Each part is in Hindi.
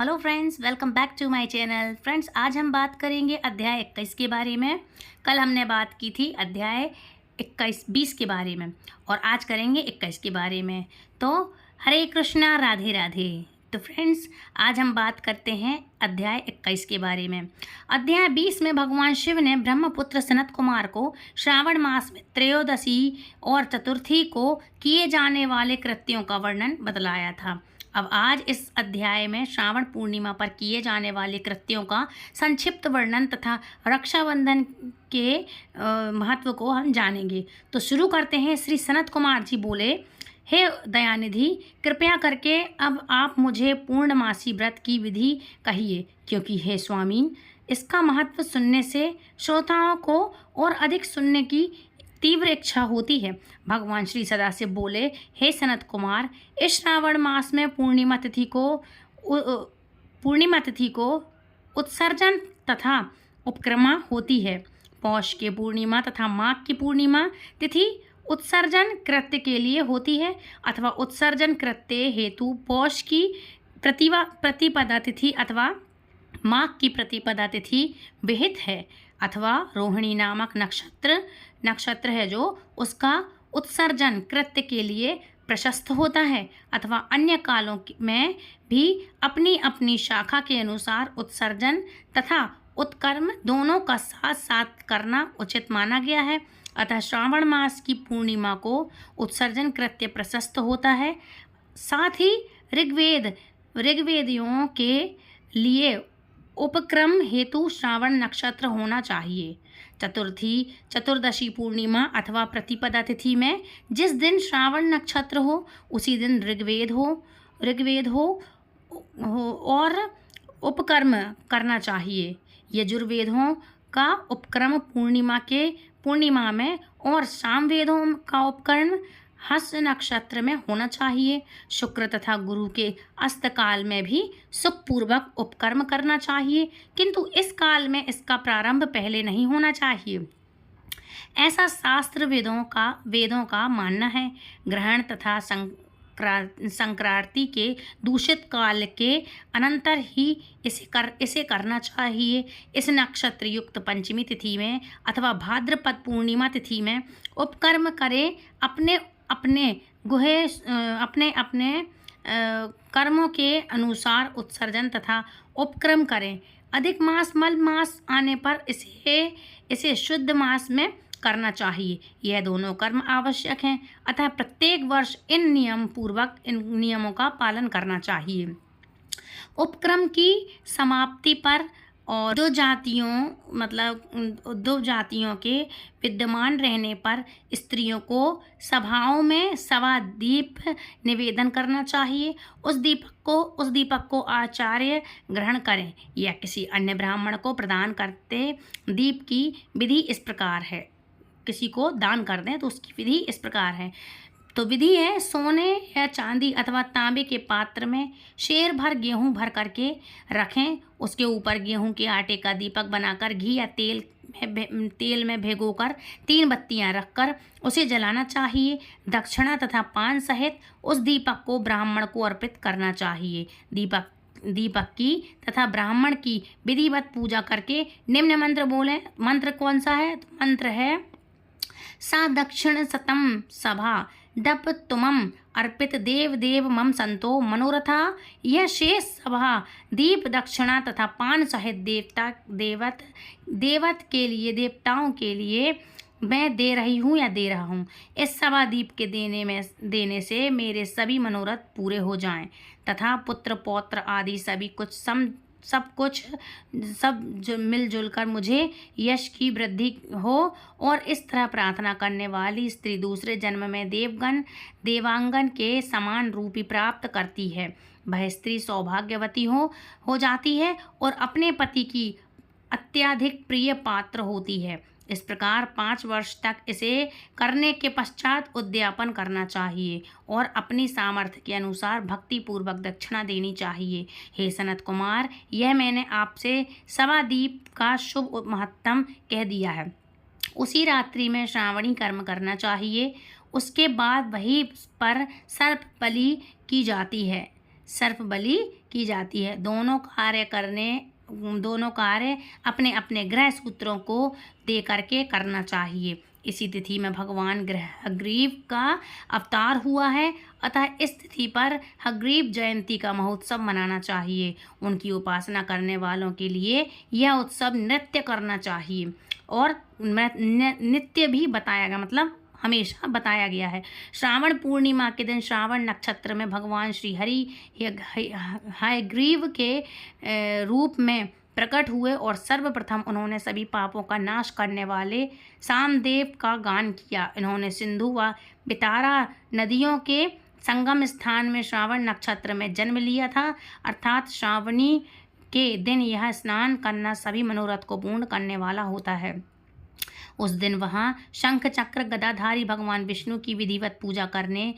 Hello friends, welcome back to my channel. Friends, आज हम बात करेंगे अध्याय 21 के बारे में। कल हमने बात की थी अध्याय 21-20 के बारे में और आज करेंगे 21 के बारे में। तो हरे कृष्णा, राधे राधे। तो फ्रेंड्स, आज हम बात करते हैं अध्याय 21 के बारे में। अध्याय 20 में भगवान शिव ने ब्रह्मपुत्र सनत कुमार को श्रावण मास में त्रयोदशी और चतुर्थी को किए जाने वाले कृत्यों का वर्णन बतलाया था। अब आज इस अध्याय में श्रावण पूर्णिमा पर किए जाने वाले कृत्यों का संक्षिप्त वर्णन तथा रक्षाबंधन के महत्व को हम जानेंगे। तो शुरू करते हैं। श्री सनत कुमार जी बोले, हे दयानिधि, कृपया करके अब आप मुझे पूर्णमासी व्रत की विधि कहिए, क्योंकि हे स्वामी, इसका महत्व सुनने से श्रोताओं को और अधिक सुनने की तीव्र इच्छा होती है। भगवान श्री सदाशिव बोले, हे सनत कुमार, इस श्रावण मास में पूर्णिमा तिथि को उत्सर्जन तथा उपक्रमा होती है। पौष के पूर्णिमा तथा माघ की पूर्णिमा तिथि उत्सर्जन कृत्य के लिए होती है अथवा उत्सर्जन कृत्य हेतु पौष की प्रतिपदा तिथि अथवा माघ की प्रतिपदा तिथि विहित है, अथवा रोहिणी नामक नक्षत्र है जो उसका उत्सर्जन कृत्य के लिए प्रशस्त होता है, अथवा अन्य कालों में भी अपनी अपनी शाखा के अनुसार उत्सर्जन तथा उत्कर्म दोनों का साथ साथ करना उचित माना गया है। अतः श्रावण मास की पूर्णिमा को उत्सर्जन कृत्य प्रशस्त होता है। साथ ही ऋग्वेदियों के लिए उपक्रम हेतु श्रावण नक्षत्र होना चाहिए। चतुर्दशी पूर्णिमा अथवा प्रतिपदा तिथि में जिस दिन श्रावण नक्षत्र हो उसी दिन ऋग्वेद हो और उपकर्म करना चाहिए। यजुर्वेदों का उपक्रम पूर्णिमा में और सामवेदों का उपकर्म हस्त नक्षत्र में होना चाहिए। शुक्र तथा गुरु के अस्तकाल में भी सुखपूर्वक उपकर्म करना चाहिए, किंतु इस काल में इसका प्रारंभ पहले नहीं होना चाहिए, ऐसा शास्त्र वेदों का मानना है। ग्रहण तथा संक्रांति के दूषित काल के अनंतर ही इसे करना चाहिए। इस नक्षत्र युक्त पंचमी तिथि में अथवा भाद्रपद पूर्णिमा तिथि में उपकर्म करें। अपने कर्मों के अनुसार उत्सर्जन तथा उपक्रम करें। अधिक मास मल मास आने पर इसे शुद्ध मास में करना चाहिए। यह दोनों कर्म आवश्यक हैं, अतः प्रत्येक वर्ष इन नियमों का पालन करना चाहिए। उपक्रम की समाप्ति पर और दो जातियों के विद्यमान रहने पर स्त्रियों को सभाओं में सवा दीप निवेदन करना चाहिए। उस दीपक को आचार्य ग्रहण करें या किसी अन्य ब्राह्मण को प्रदान करते। दीप की विधि इस प्रकार है, किसी को दान कर दें तो उसकी विधि इस प्रकार है। तो विधि है, सोने या चांदी अथवा तांबे के पात्र में शेर भर गेहूं भर करके रखें। उसके ऊपर गेहूं के आटे का दीपक बनाकर घी या तेल में भिगोकर 3 बत्तियां रखकर उसे जलाना चाहिए। दक्षिणा तथा पान सहित उस दीपक को ब्राह्मण को अर्पित करना चाहिए। दीपक की तथा ब्राह्मण की विधिवत पूजा करके निम्न मंत्र बोलें। मंत्र कौन सा है? तो मंत्र है, सा दक्षिण सतम सभा डप तुमम अर्पित देव मम संतो मनोरथा। यह शेष सभा दीप दक्षिणा तथा पान सहित देवताओं के लिए मैं दे रही हूँ या दे रहा हूँ। इस सभा दीप के देने से मेरे सभी मनोरथ पूरे हो जाएं तथा पुत्र पौत्र आदि सब जो मिलजुल कर मुझे यश की वृद्धि हो। और इस तरह प्रार्थना करने वाली स्त्री दूसरे जन्म में देवांगन के समान रूपी प्राप्त करती है। वह स्त्री सौभाग्यवती हो जाती है और अपने पति की अत्यधिक प्रिय पात्र होती है। इस प्रकार 5 वर्ष तक इसे करने के पश्चात उद्यापन करना चाहिए और अपनी सामर्थ्य के अनुसार भक्तिपूर्वक दक्षिणा देनी चाहिए। हे सनत कुमार, यह मैंने आपसे सवा दीप का शुभ महत्तम कह दिया है। उसी रात्रि में श्रावणी कर्म करना चाहिए। उसके बाद वहीं पर सर्प बलि की की जाती है। दोनों कार्य अपने अपने ग्रह सूत्रों को दे करके करना चाहिए। इसी तिथि में भगवान हयग्रीव का अवतार हुआ है, अतः इस तिथि पर हयग्रीव जयंती का महोत्सव मनाना चाहिए। उनकी उपासना करने वालों के लिए यह उत्सव नृत्य करना चाहिए और नित्य भी बताया गया, मतलब हमेशा बताया गया है। श्रावण पूर्णिमा के दिन श्रावण नक्षत्र में भगवान श्री हरि हयग्रीव के रूप में प्रकट हुए और सर्वप्रथम उन्होंने सभी पापों का नाश करने वाले सामदेव का गान किया। इन्होंने सिंधु व बितारा नदियों के संगम स्थान में श्रावण नक्षत्र में जन्म लिया था, अर्थात श्रावणी के दिन यह स्नान करना सभी मनोरथ को पूर्ण करने वाला होता है। उस दिन वहाँ शंख चक्र गदाधारी भगवान विष्णु की विधिवत पूजा करें।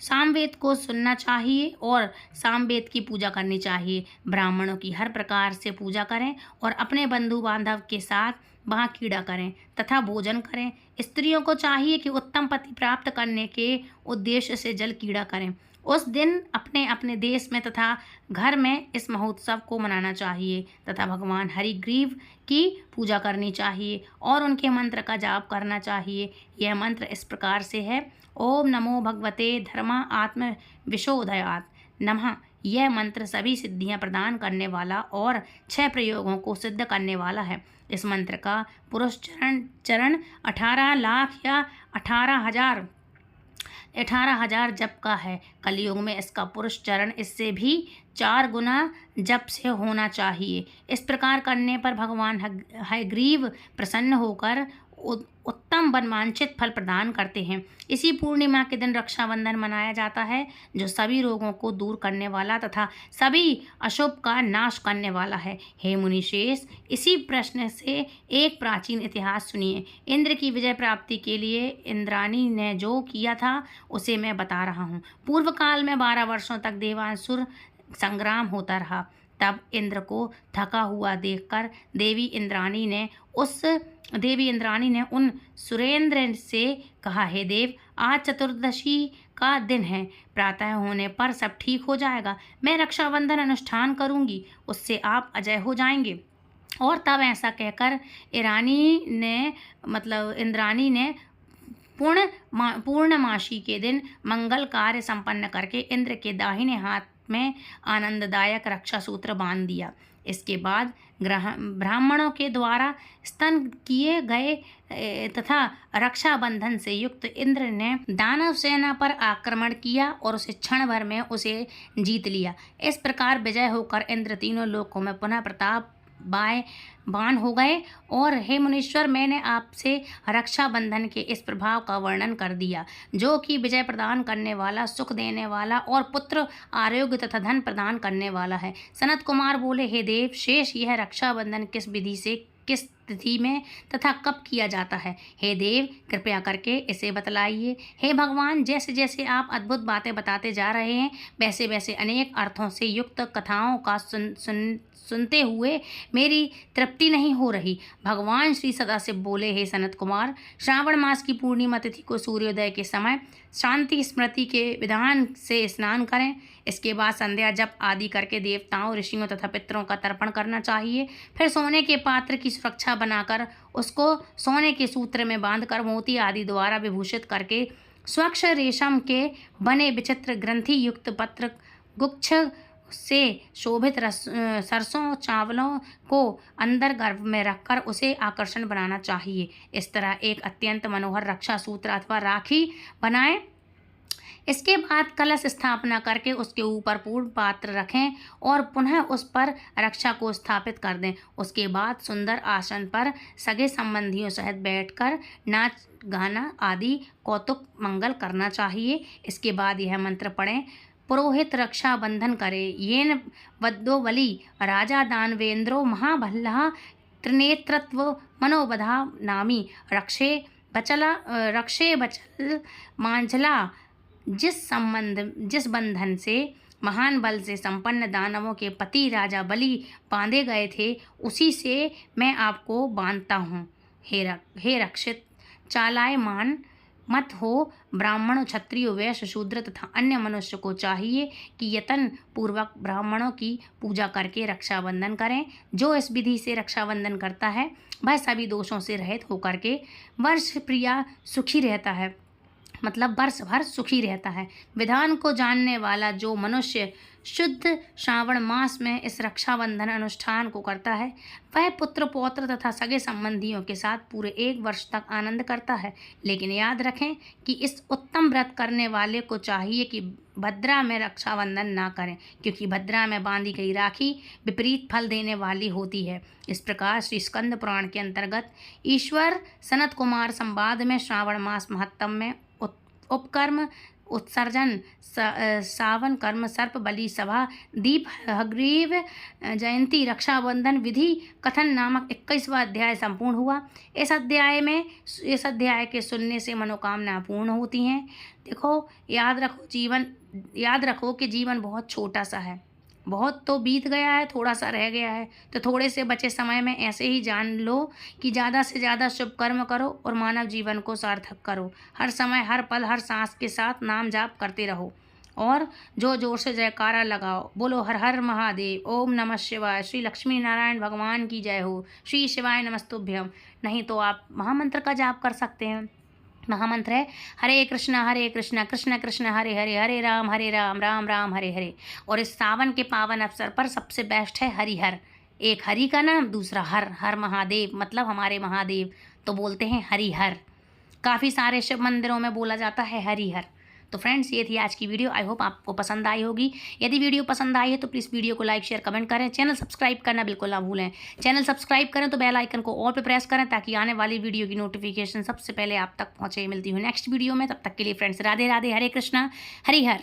सामवेद को सुनना चाहिए और सामवेद की पूजा करनी चाहिए। ब्राह्मणों की हर प्रकार से पूजा करें और अपने बंधु बांधव के साथ वहाँ कीड़ा करें तथा भोजन करें। स्त्रियों को चाहिए कि उत्तम पति प्राप्त करने के उद्देश्य से जल कीड़ा करें। उस दिन अपने अपने देश में तथा घर में इस महोत्सव को मनाना चाहिए तथा भगवान हयग्रीव की पूजा करनी चाहिए और उनके मंत्र का जाप करना चाहिए। यह मंत्र इस प्रकार से है: ओम नमो भगवते धर्मा आत्म विशोधयात् नमः। यह मंत्र सभी सिद्धियां प्रदान करने वाला और 6 प्रयोगों को सिद्ध करने वाला है। इस मंत्र का पुरुष चरण 18 लाख या 18,000 जप का है। कलयुग में इसका पुरुष चरण इससे भी 4 गुना जप से होना चाहिए। इस प्रकार करने पर भगवान हयग्रीव प्रसन्न होकर उत्तम मनवांछित फल प्रदान करते हैं। इसी पूर्णिमा के दिन रक्षाबंधन मनाया जाता है, जो सभी रोगों को दूर करने वाला तथा सभी अशुभ का नाश करने वाला है। हे मुनिशेष, इसी प्रश्न से एक प्राचीन इतिहास सुनिए। इंद्र की विजय प्राप्ति के लिए इंद्राणी ने जो किया था उसे मैं बता रहा हूँ। पूर्व काल में 12 वर्षों तक देवासुर संग्राम होता रहा। तब इंद्र को थका हुआ देखकर देवी इंद्राणी ने उन सुरेंद्र से कहा, हे देव, आज चतुर्दशी का दिन है, प्रातः होने पर सब ठीक हो जाएगा। मैं रक्षाबंधन अनुष्ठान करूंगी, उससे आप अजय हो जाएंगे। और तब ऐसा कहकर इंद्राणी ने पूर्णमासी के दिन मंगल कार्य संपन्न करके इंद्र के दाहिने हाथ में आनंददायक रक्षा सूत्र बांध दिया। इसके बाद ब्राह्मणों के द्वारा स्तन किए गए तथा रक्षाबंधन से युक्त इंद्र ने दानव सेना पर आक्रमण किया और उसे क्षण भर में उसे जीत लिया। इस प्रकार विजय होकर इंद्र तीनों लोकों में पुनः प्रतापवान हो गए। और हे मुनीश्वर, मैंने आपसे रक्षाबंधन के इस प्रभाव का वर्णन कर दिया, जो कि विजय प्रदान करने वाला, सुख देने वाला और पुत्र, आरोग्य तथा धन प्रदान करने वाला है। सनत कुमार बोले, हे देव, शेष यह रक्षाबंधन किस विधि से, किस तिथि में तथा कब किया जाता है? हे देव, कृपया करके इसे बतलाइए। हे भगवान, जैसे जैसे आप अद्भुत बातें बताते जा रहे हैं, वैसे वैसे अनेक अर्थों से युक्त कथाओं का सुनते हुए मेरी तृप्ति नहीं हो रही। भगवान श्री सदाशिव बोले, हे सनत कुमार, श्रावण मास की पूर्णिमा तिथि को सूर्योदय के समय शांति स्मृति के विधान से स्नान करें। इसके बाद संध्या जप आदि करके देवताओं, ऋषियों तथा पितरों का तर्पण करना चाहिए। फिर सोने के पात्र की सुरक्षा बनाकर उसको सोने के सूत्र में बांधकर मोती आदि द्वारा विभूषित करके स्वच्छ रेशम के बने विचित्र ग्रंथि युक्त पत्र गुच्छ से शोभित सरसों चावलों को अंदर गर्भ में रखकर उसे आकर्षण बनाना चाहिए। इस तरह एक अत्यंत मनोहर रक्षा सूत्र अथवा राखी बनाएं। इसके बाद कलश स्थापना करके उसके ऊपर पूर्ण पात्र रखें और पुनः उस पर रक्षा को स्थापित कर दें। उसके बाद सुंदर आसन पर सगे संबंधियों सहित बैठकर नाच गाना आदि कौतुक मंगल करना चाहिए। इसके बाद यह मंत्र पढ़ें, पुरोहित रक्षा बंधन करे, येन वद्दो बलि राजा दानवेंद्रो महाभल्लः त्रिनेत्रत्व मनोबधा नामी रक्षे बचल मांझला। जिस बंधन से महान बल से संपन्न दानवों के पति राजा बलि बांधे गए थे, उसी से मैं आपको बांधता हूँ। हे रक्षित चालायमान मत हो। ब्राह्मणों, क्षत्रियों, वैश्य, शूद्र तथा अन्य मनुष्य को चाहिए कि यत्न पूर्वक ब्राह्मणों की पूजा करके रक्षाबंधन करें। जो इस विधि से रक्षाबंधन करता है वह सभी दोषों से रहित होकर के वर्ष प्रिया सुखी रहता है, मतलब वर्ष भर सुखी रहता है। विधान को जानने वाला जो मनुष्य शुद्ध श्रावण मास में इस रक्षाबंधन अनुष्ठान को करता है वह पुत्र, पौत्र तथा सगे संबंधियों के साथ पूरे 1 वर्ष तक आनंद करता है। लेकिन याद रखें कि इस उत्तम व्रत करने वाले को चाहिए कि भद्रा में रक्षाबंधन ना करें, क्योंकि भद्रा में बांधी गई राखी विपरीत फल देने वाली होती है। इस प्रकार श्री स्कंद पुराण के अंतर्गत ईश्वर सनत कुमार संवाद में श्रावण मास महत्तम में उपकर्म, उत्सर्जन, सावन कर्म, सर्प बलि सभा, दीप, हग्रीव जयंती, रक्षाबंधन विधि कथन नामक 21वां अध्याय संपूर्ण हुआ। इस अध्याय के सुनने से मनोकामना पूर्ण होती हैं। देखो, याद रखो कि जीवन बहुत छोटा सा है, बहुत तो बीत गया है, थोड़ा सा रह गया है। तो थोड़े से बचे समय में ऐसे ही जान लो कि ज़्यादा से ज़्यादा शुभ कर्म करो और मानव जीवन को सार्थक करो। हर समय, हर पल, हर सांस के साथ नाम जाप करते रहो और जोर से जयकारा लगाओ। बोलो हर हर महादेव, ओम नमः शिवाय, श्री लक्ष्मी नारायण भगवान की जय हो, श्री शिवाय नमस्तुभ्यम। नहीं तो आप महामंत्र का जाप कर सकते हैं। महामंत्र है हरे कृष्णा कृष्ण कृष्ण हरे हरे, हरे राम राम राम हरे हरे। और इस सावन के पावन अवसर पर सबसे बेस्ट है हरिहर। एक हरि का नाम, दूसरा हर महादेव, मतलब हमारे महादेव, तो बोलते हैं हरिहर। काफ़ी सारे शिव मंदिरों में बोला जाता है हरिहर। तो फ्रेंड्स, ये थी आज की वीडियो। आई होप आपको पसंद आई होगी। यदि वीडियो पसंद आई है तो प्लीज़ वीडियो को लाइक, शेयर, कमेंट करें। चैनल सब्सक्राइब करना बिल्कुल ना भूलें। चैनल सब्सक्राइब करें तो बेल आइकन को ऑल पे प्रेस करें ताकि आने वाली वीडियो की नोटिफिकेशन सबसे पहले आप तक पहुँचे। मिलती हूँ नेक्स्ट वीडियो में, तब तक के लिए फ्रेंड्स राधे राधे, हरे कृष्णा, हरिहर।